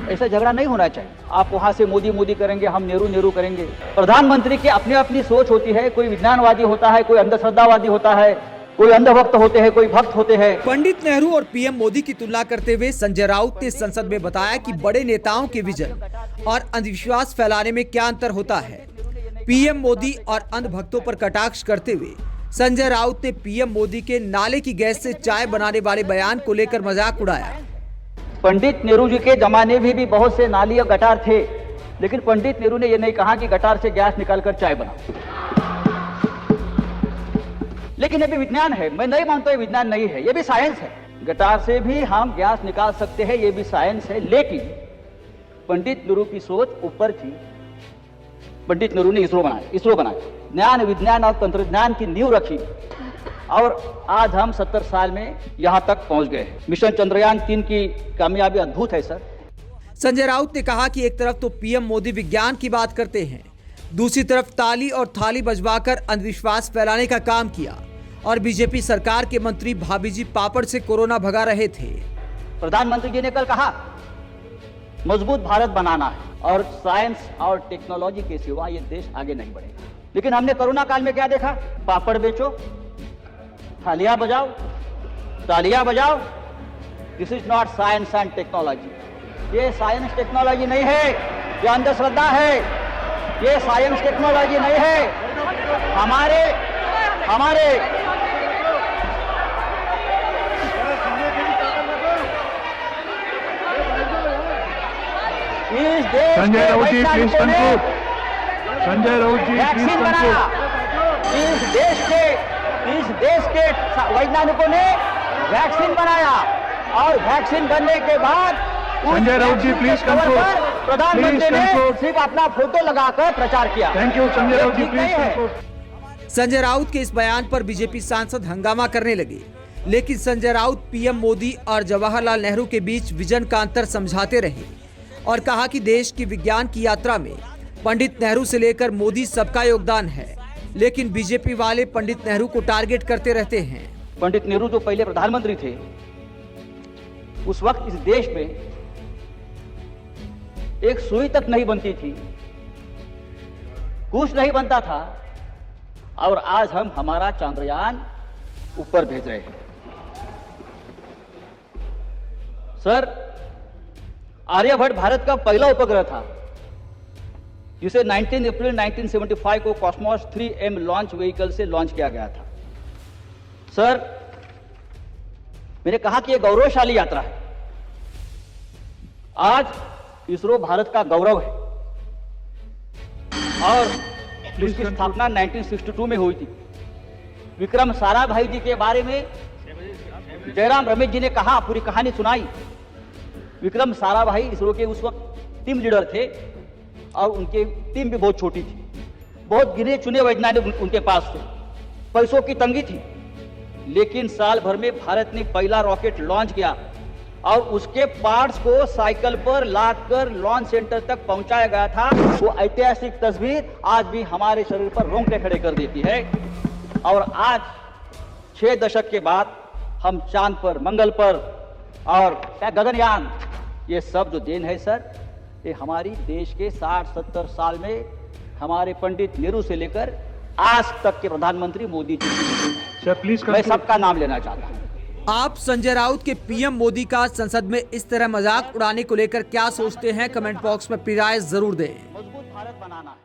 ऐसा झगड़ा नहीं होना चाहिए। आप वहां से मोदी मोदी करेंगे, हम नेहरू नेहरू करेंगे। प्रधानमंत्री की अपनी अपनी सोच होती है, कोई विज्ञानवादी होता है, कोई अंधश्रद्धावादी होता है, कोई अंधभक्त होते हैं, कोई भक्त होते हैं। पंडित नेहरू और पीएम मोदी की तुलना करते हुए संजय राउत ने संसद में बताया कि बड़े नेताओं के विजन और अंधविश्वास फैलाने में क्या अंतर होता है। पीएम मोदी और अंधभक्तों पर कटाक्ष करते हुए संजय राउत ने पीएम मोदी के नाले की गैस से चाय बनाने वाले बयान को लेकर मजाक उड़ाया। पंडित नेहरू जी के जमाने में भी बहुत से नाली और गटार थे, लेकिन पंडित नेहरू ने यह नहीं कहा कि गटार से गैस निकालकर चाय बनाओ। लेकिन ये भी विज्ञान है, मैं नहीं मानता ये विज्ञान नहीं है, ये भी साइंस है। गटार से भी हम गैस निकाल सकते हैं, ये भी साइंस है। लेकिन पंडित नेहरू की सोच ऊपर थी। पंडित नेहरू ने इसरो बनाया, ज्ञान विज्ञान और तंत्रज्ञान की नींव रखी, और आज हम 70 साल में यहां तक पहुंच गए। मिशन चंद्रयान 3 की कामयाबी अद्भुत है सर। संजय राउत ने कहा कि एक तरफ तो पीएम मोदी विज्ञान की बात करते हैं, दूसरी तरफ ताली और थाली बजवाकर अंधविश्वास फैलाने का काम किया, और बीजेपी सरकार के मंत्री भाभी जी पापड़ से कोरोना भगा रहे थे। प्रधानमंत्री जी ने कल कहा मजबूत भारत बनाना है, और साइंस और टेक्नोलॉजी के सिवा ये देश आगे नहीं बढ़ेगा। लेकिन हमने कोरोना काल में क्या देखा? पापड़ बेचो, थालियां बजाओ, तालियां बजाओ। This is not science and technology. ये साइंस टेक्नोलॉजी नहीं है, ये अंधश्रद्धा है। ये साइंस टेक्नोलॉजी नहीं है। हमारे इस देश Sanjay Raut ji please conclude. Sanjay Raut ji please conclude. इस देश के वैज्ञानिकों ने वैक्सीन बनाया, और वैक्सीन बनने के बाद संजय राउत जी प्लीज कंक्लूड। प्रधानमंत्री ने सिर्फ अपना फोटो लगाकर प्रचार किया। Thank you Sanjay Raut ji please conclude. Sanjay Raut के इस बयान पर बीजेपी सांसद हंगामा करने लगे, लेकिन संजय राउत पीएम मोदी और जवाहरलाल नेहरू के बीच विजन का अंतर समझाते रहे, और कहा कि देश की विज्ञान की यात्रा में पंडित नेहरू से लेकर मोदी सबका योगदान है, लेकिन बीजेपी वाले पंडित नेहरू को टारगेट करते रहते हैं। पंडित नेहरू जो पहले प्रधानमंत्री थे, उस वक्त इस देश में एक सुई तक नहीं बनती थी, कुछ नहीं बनता था, और आज हम हमारा चंद्रयान ऊपर भेज रहे हैं। सर, आर्यभट्ट भारत का पहला उपग्रह था, जिसे 19 अप्रैल 1975 को कॉस्मोस 3M लॉन्च व्हीकल से लॉन्च किया गया था। सर, मैंने कहा कि यह गौरवशाली यात्रा है। आज इसरो भारत का गौरव है, और इसकी स्थापना 1962 में हुई थी। विक्रम साराभाई जी के बारे में जयराम रमेश जी ने कहा, पूरी कहानी सुनाई। विक्रम साराभाई इसरो के उस वक्त टीम लीडर थे, और उनकी टीम भी बहुत छोटी थी। बहुत गिने चुने वैज्ञानिक उनके पास थे, पैसों की तंगी थी। लेकिन साल भर में भारत ने पहला रॉकेट लॉन्च किया, और उसके पार्ट्स को साइकिल पर लादकर लॉन्च सेंटर तक पहुंचाया गया था। वो ऐतिहासिक तस्वीर आज भी हमारे शरीर पर रोंगटे खड़े कर देती है। और आज 6 दशक के बाद हम चांद पर, मंगल पर और गगनयान, ये सब जो देन है सर, ये हमारी देश के 60-70 साल में हमारे पंडित नेहरू से लेकर आज तक के प्रधानमंत्री मोदी जी। सर प्लीज, मैं सबका नाम लेना चाहता हूँ। आप संजय राउत के पीएम मोदी का संसद में इस तरह मजाक उड़ाने को लेकर क्या सोचते हैं? कमेंट बॉक्स में अपनी राय जरूर दें। मजबूत भारत बनाना है।